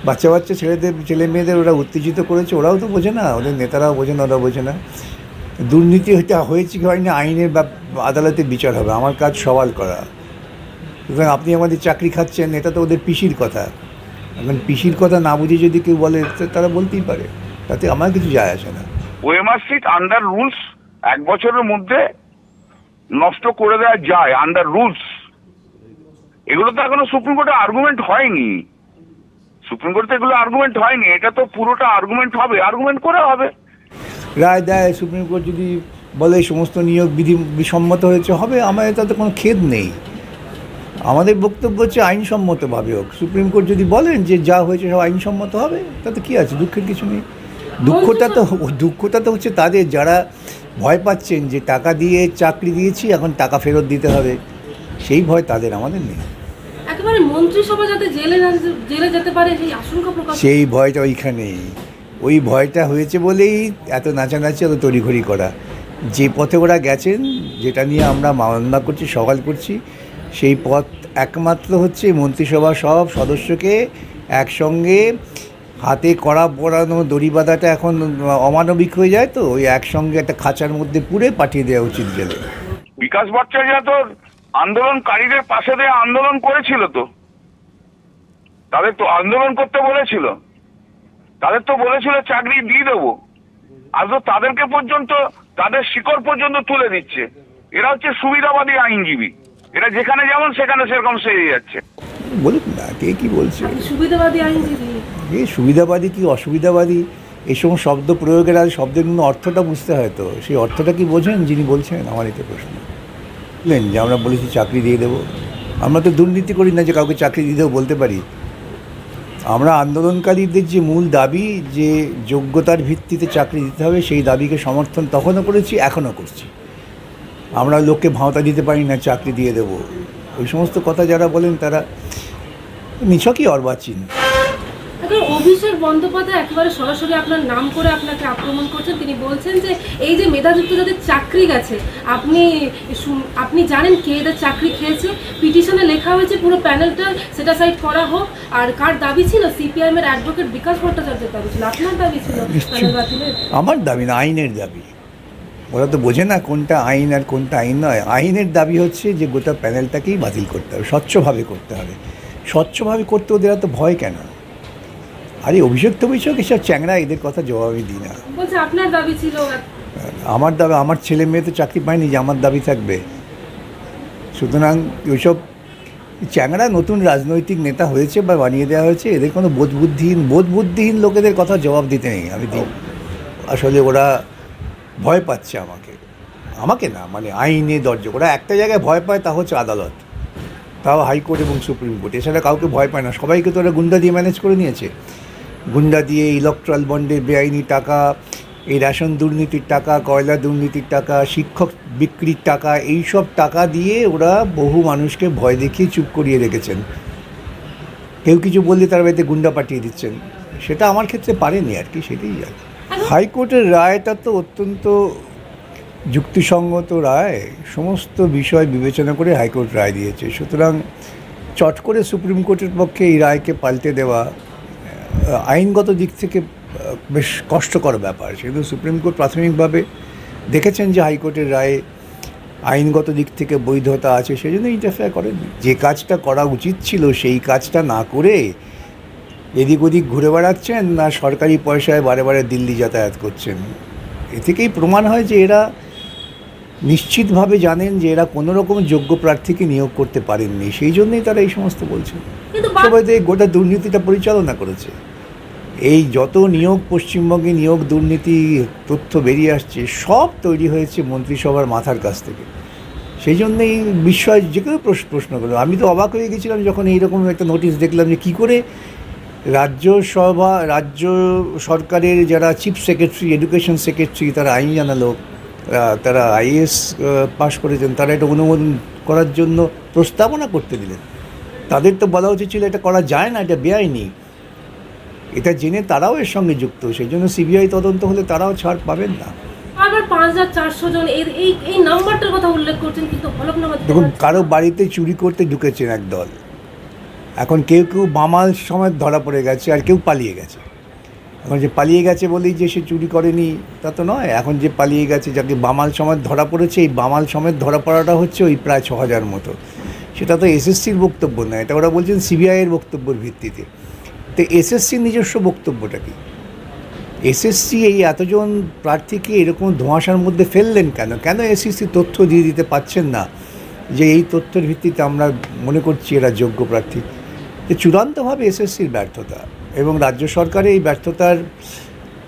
বাচ্চা বাচ্চা ছেলে মেয়েদের ওরা উত্তেজিত করেছে, ওরাও তো বোঝে না, ওদের নেতারাও বোঝে না, ওরা বোঝে না। দুর্নীতি হয়েছে কি হয়নি আইনের বা আদালতে বিচার হবে, আমার কাজ সওয়াল করা। সুতরাং আপনি আমাদের চাকরি খাচ্ছেন, এটা তো ওদের পিসির কথা। এখন পিসির কথা না বুঝে যদি কেউ বলে তারা বলতেই পারে, তাতে আমার কিছু যায় আসে না। ওএমআর সিট আন্ডার রুলস 1 বছরের মধ্যে নষ্ট করে দেওয়া যায়, আন্ডার রুলস। এগুলো তো এখনো সুপ্রিম কোর্টে আর্গুমেন্ট হয়নি, সুপ্রিম কোর্টে এগুলো আর্গুমেন্ট হয়নি, এটা তো পুরোটা আর্গুমেন্ট হবে, আর্গুমেন্ট করে হবে। রায় দেয় সুপ্রিম কোর্ট, যদি বলে সমস্ত নিয়োগ বিধি বিসম্মত হয়েছে, হবে, আমাদের তাতে কোনো খেদ নেই। আমাদের বক্তব্য হচ্ছে আইনসম্মতভাবে হোক। সুপ্রিম কোর্ট যদি বলেন যে যা হয়েছে সব আইনসম্মত হবে, তাতে কী আছে, দুঃখের কিছু নেই। দুঃখটা তো হচ্ছে তাদের, যারা ভয় পাচ্ছেন যে টাকা দিয়ে চাকরি দিয়েছি, এখন টাকা ফেরত দিতে হবে, সেই ভয় তাদের, আমাদের নেই। একেবারে মন্ত্রিসভা যাতে জেলে যেতে পারে সেই আশঙ্কা প্রকাশ, সেই ভয়টা ওইখানেই, ওই ভয়টা হয়েছে বলেই এত নাচানাচি, এত তড়িঘড়ি করা। যে পথে ওরা গেছেন, যেটা নিয়ে আমরা মামলা করছি, সওয়াল করছি, সেই পথ একমাত্র হচ্ছে মন্ত্রিসভার সব সদস্যকে একসঙ্গে হাতে কড়া পরানো দড়ি বাঁধাটা এখন অমানবিক হয়ে যায়, তো ওই একসঙ্গে একটা খাঁচার মধ্যে পুরে পাঠিয়ে দেওয়া উচিত জেলে। বিকাশ ভট্টাচার্য তো আন্দোলনকারীদের পাশে দিয়ে আন্দোলন করেছিল, তো তাদের তো আন্দোলন করতে বলেছিল, তাদের তো বলেছিল চাকরি দিয়ে দেবো, আজ তো তাদেরকে পর্যন্ত, তাদের শিকড় পর্যন্ত তুলে দিচ্ছে। এরা হচ্ছে সুবিধাবাদী আইনজীবী, এরা যেখানে যেমন সেখানে সেরকম সেরে যাচ্ছে। বলুন না, কে কী বলছে? সুবিধাবাদী আইনজীবী, এই সুবিধাবাদী কি অসুবিধাবাদী, এই সময় শব্দ প্রয়োগের আর শব্দের কিন্তু অর্থটা বুঝতে হয়, তো সেই অর্থটা কি বোঝেন যিনি বলছেন? আমার এটা প্রশ্ন। বুঝলেন যে আমরা বলেছি চাকরি দিয়ে দেবো, আমরা তো দুর্নীতি করি না যে কাউকে চাকরি দিয়ে দেবো বলতে পারি। আমরা আন্দোলনকারীদের যে মূল দাবি, যে যোগ্যতার ভিত্তিতে চাকরি দিতে হবে, সেই দাবিকে সমর্থন তখনও করেছি, এখনও করছি। আমরা লোককে ভাঁওতা দিতে পারি না চাকরি দিয়ে দেবো, ওই সমস্ত কথা যারা বলেন তারা নিছকই অর্বাচীন। অভিষেক বন্দ্যোপাধ্যায় একেবারে সরাসরি আপনার নাম করে আপনাকে আক্রমণ করছেন। তিনি বলছেন যে এই যে মেধাযুক্ত যাদের চাকরি গেছে, আপনি জানেন কে এদের চাকরি খেয়েছে, পিটিশনে লেখা হয়েছে পুরো প্যানেলটা সেটা সাইড করা হোক। আর কার দাবি ছিল? সিপিআইএম এর অ্যাডভোকেট বিকাশ ভট্টাচার্যের দাবি ছিল, আপনার দাবি ছিল প্যানেল বাতিলের? আমার দাবি না, আইনের দাবি। ওরা তো বোঝে না কোনটা আইন আর কোনটা আইন নয়। আইনের দাবি হচ্ছে যে গোটা প্যানেলটাকেই বাতিল করতে হবে, স্বচ্ছভাবে করতে হবে। স্বচ্ছভাবে করতে ওদের এত ভয় কেন? আরে অভিষেক এসব চ্যাংরা, এদের কথা জবাবই দিই না। বলছে আপনার দাবি ছিল। আমার দাবি, আমার ছেলে মেয়ে তো চাকরি পায়নি যে আমার দাবি থাকবে। সুতরাং ওইসব চ্যাংরা নতুন রাজনৈতিক নেতা হয়েছে বা বানিয়ে দেওয়া হয়েছে, এদের কোনো বোধবুদ্ধিহীন লোকেদের কথা জবাব দিতে নেই। আমি দিই, আসলে ওরা ভয় পাচ্ছে আমাকে না, মানে আইনে দরজা। ওরা একটা জায়গায় ভয় পায়, তা হচ্ছে আদালত, তাও হাইকোর্ট এবং সুপ্রিম কোর্ট। এছাড়া কাউকে ভয় পায় না। সবাইকে তো ওরা গুন্ডা দিয়ে ম্যানেজ করে নিয়েছে। গুন্ডা দিয়ে ইলেকট্রাল বন্ডের বেআইনি টাকা, এই রেশন দুর্নীতির টাকা, কয়লা দুর্নীতির টাকা, শিক্ষক বিক্রির টাকা, এই সব টাকা দিয়ে ওরা বহু মানুষকে ভয় দেখিয়ে চুপ করিয়ে রেখেছেন। কেউ কিছু বললে তার বাড়িতে গুন্ডা পাঠিয়ে দিচ্ছেন। সেটা আমার ক্ষেত্রে পারেনি আর কি, সেটাই আর। হাইকোর্টের রায়টা তো অত্যন্ত যুক্তিসঙ্গত রায়, সমস্ত বিষয় বিবেচনা করে হাইকোর্ট রায় দিয়েছে। সুতরাং চট করে সুপ্রিম কোর্টের পক্ষে এই রায়কে পাল্টে দেওয়া আইনগত দিক থেকে বেশ কষ্টকর ব্যাপার। সেহেতু সুপ্রিম কোর্ট প্রাথমিকভাবে দেখেছেন যে হাইকোর্টের রায়ে আইনগত দিক থেকে বৈধতা আছে, সেই জন্য ইন্টারফেয়ার করেন। যে কাজটা করা উচিত ছিল সেই কাজটা না করে এদিক ওদিক ঘুরে বেড়াচ্ছেন, না সরকারি পয়সায় বারে বারে দিল্লি যাতায়াত করছেন। এ থেকেই প্রমাণ হয় যে এরা নিশ্চিতভাবে জানেন যে এরা কোনো রকম যোগ্য প্রার্থীকে নিয়োগ করতে পারেননি, সেই জন্যই তারা এই সমস্ত বলছে। সবাই তো এই গোটা দুর্নীতিটা পরিচালনা করেছে। এই যত নিয়োগ পশ্চিমবঙ্গে নিয়োগ দুর্নীতি তথ্য বেরিয়ে আসছে, সব তৈরি হয়েছে মন্ত্রিসভার মাথার কাছ থেকে। সেই জন্যই বিস্ময়, যে কেউ প্রশ্ন করলো। আমি তো অবাক হয়ে গেছিলাম যখন এইরকম একটা নোটিশ দেখলাম, যে কী করে রাজ্য সরকারের যারা চিফ সেক্রেটারি, এডুকেশন সেক্রেটারি, তারা আইন জানা লোক, তারা আইএএস পাশ করেছেন, তারা এটা অনুমোদন করার জন্য প্রস্তাবনা করতে দিলেন। তাদের তো বলা উচিত ছিল এটা করা যায় না, এটা বেআইনি। এটা জেনে তারাও এর সঙ্গে যুক্ত, সেই জন্য সিবিআই তদন্ত হলে তারাও ছাড় পাবেন না। আবার 5400 জন এই নাম্বারটার কথা উল্লেখ করছেন, কিন্তু হলফনামা দেখুন, কারো বাড়িতে চুরি করতে ঢুকেছেন একদল, এখন কেউ কেউ বামাল সমেত ধরা পড়ে গেছে, আর কেউ পালিয়ে গেছে। এখন যে পালিয়ে গেছে বলেই যে সে চুরি করেনি তা তো নয়। এখন যে পালিয়ে গেছে, যাকে বামাল সমেত ধরা পড়েছে, এই বামাল সমেত ধরা পড়াটা হচ্ছে ওই প্রায় 6,000 মতো। সেটা তো এসএসসির বক্তব্য নয়, এটা ওরা বলছেন সিবিআইয়ের বক্তব্যের ভিত্তিতে। তো এসএসসির নিজস্ব বক্তব্যটা কি? এসএসসি এই এতজন প্রার্থীকে এরকম ধোঁয়াশার মধ্যে ফেললেন কেন? কেন এসএসসি তথ্য দিয়ে দিতে পারছেন না যে এই তথ্যের ভিত্তিতে আমরা মনে করছি এরা যোগ্য প্রার্থী? যে চূড়ান্তভাবে এসএসসির ব্যর্থতা, এবং রাজ্য সরকারের এই ব্যর্থতার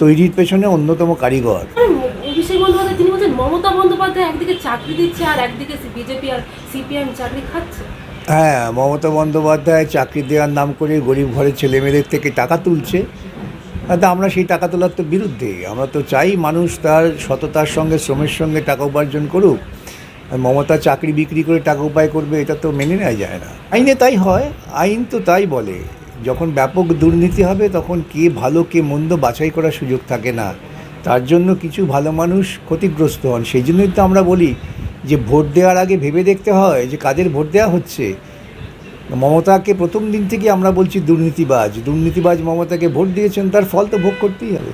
তৈরির পেছনে অন্যতম কারিগর। অভিষেক বন্দ্যোপাধ্যায় তিনি বলছেন মমতা বন্দ্যোপাধ্যায় একদিকে চাকরি দিচ্ছে আর একদিকে বিজেপি আর সিপিএম চাকরি খাচ্ছে। হ্যাঁ, মমতা বন্দ্যোপাধ্যায় চাকরি দেওয়ার নাম করে গরিব ঘরের ছেলেমেয়েদের থেকে টাকা তুলছে। তা আমরা সেই টাকা তোলার তো বিরুদ্ধে। আমরা তো চাই মানুষ তার সততার সঙ্গে, শ্রমের সঙ্গে টাকা উপার্জন করুক। আর মমতা চাকরি বিক্রি করে টাকা উপায় করবে, এটা তো মেনে নেওয়া যায় না। আইনে তাই হয়, আইন তো তাই বলে। যখন ব্যাপক দুর্নীতি হবে তখন কে ভালো কে মন্দ বাছাই করার সুযোগ থাকে না। তার জন্য কিছু ভালো মানুষ ক্ষতিগ্রস্ত হন। সেই জন্যই তো আমরা বলি যে ভোট দেওয়ার আগে ভেবে দেখতে হয় যে কাদের ভোট দেওয়া হচ্ছে। মমতাকে প্রথম দিন থেকে আমরা বলছি দুর্নীতিবাজ মমতাকে ভোট দিয়েছেন, তার ফল তো ভোগ করতেই হবে।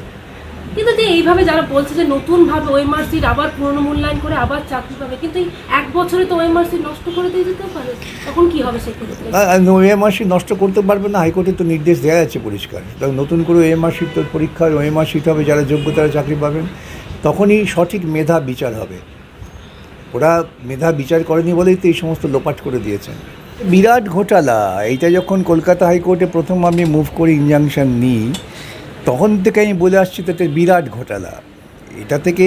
কিন্তু যে এইভাবে যারা বলছে যে নতুনভাবে ওএমআরসির আবার পুনর্মূল্যায়ন করে আবার চাকরি পাবে, কিন্তু এই 1 বছরে তো ওএমআরসি নষ্ট করে দিয়ে যেতে পারে, তখন কি হবে সেক্ষেত্রে? ওএমআরসি নষ্ট করতে পারবে না, হাইকোর্টে তো নির্দেশ দেওয়া আছে পরিষ্কার। তখন নতুন করে ওএমআরসির তো পরীক্ষা, ওএমআরসিতে হবে যারা যোগ্য তারা চাকরি পাবেন, তখনই সঠিক মেধা বিচার হবে। ওরা মেধা বিচার করেনি বলেই তো এই সমস্ত লোপাট করে দিয়েছেন। বিরাট ঘোটালা। এইটা যখন কলকাতা হাইকোর্টে প্রথম আমি মুভ করে ইনজাংশন নিই, তখন থেকে আমি বলে আসছি তাতে বিরাট ঘোটালা। এটা থেকে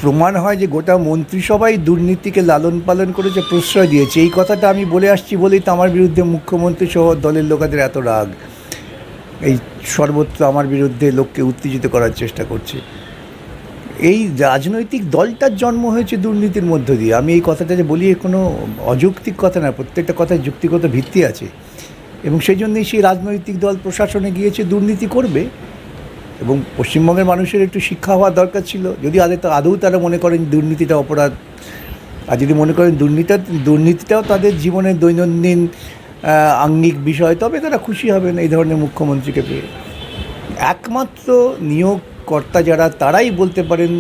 প্রমাণ হয় যে গোটা মন্ত্রিসভাই দুর্নীতিকে লালন পালন করেছে, প্রশ্রয় দিয়েছে। এই কথাটা আমি বলে আসছি বলেই তো আমার বিরুদ্ধে মুখ্যমন্ত্রী সহ দলের লোকেদের এত রাগ। এই সর্বত্র আমার বিরুদ্ধে লোককে উত্তেজিত করার চেষ্টা করছে। এই রাজনৈতিক দলটার জন্ম হয়েছে দুর্নীতির মধ্য দিয়ে। আমি এই কথাটা যে বলি কোনো অযৌক্তিক কথা না, প্রত্যেকটা কথায় যুক্তিগত ভিত্তি আছে। এবং সেই জন্যই সেই রাজনৈতিক দল প্রশাসনে গিয়েছে দুর্নীতি করবে। এবং পশ্চিমবঙ্গের মানুষের একটু শিক্ষা হওয়া দরকার ছিল। যদি আদৌ তারা মনে করেন দুর্নীতিটা অপরাধ, আর যদি মনে করেন দুর্নীতিটাও তাদের জীবনের দৈনন্দিন আঙ্গিক বিষয়, তবে তারা খুশি হবেন এই ধরনের মুখ্যমন্ত্রীকে পেয়ে। একমাত্র নিয়োগকর্তা যারা, তারাই বলতে পারেন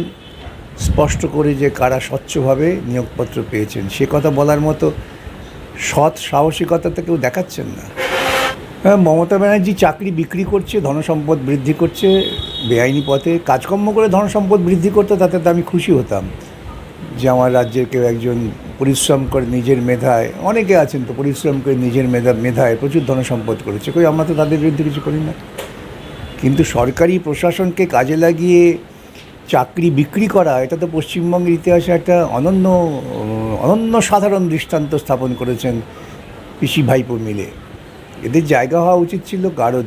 স্পষ্ট করে যে কারা স্বচ্ছভাবে নিয়োগপত্র পেয়েছেন। সে কথা বলার মতো সৎ সাহসিকতা তো কেউ দেখাচ্ছেন না। হ্যাঁ, মমতা ব্যানার্জি চাকরি বিক্রি করছে, ধনসম্পদ বৃদ্ধি করছে বেআইনি পথে। কাজকর্ম করে ধনসম্পদ বৃদ্ধি করতে, তাতে তো আমি খুশি হতাম যে আমার রাজ্যের কেউ একজন পরিশ্রম করে নিজের মেধায়, অনেকে আছেন তো পরিশ্রম করে নিজের মেধায় প্রচুর ধনসম্পদ করেছে। কই আমরা তো তাদের বিরুদ্ধে কিছু করি না। কিন্তু সরকারি প্রশাসনকে কাজে লাগিয়ে চাকরি বিক্রি করা, এটা তো পশ্চিমবঙ্গের ইতিহাসে একটা অনন্য সাধারণ দৃষ্টান্ত স্থাপন করেছেন পিসি ভাইপো মিলে। এদের জায়গা হওয়া উচিত ছিল গারদে।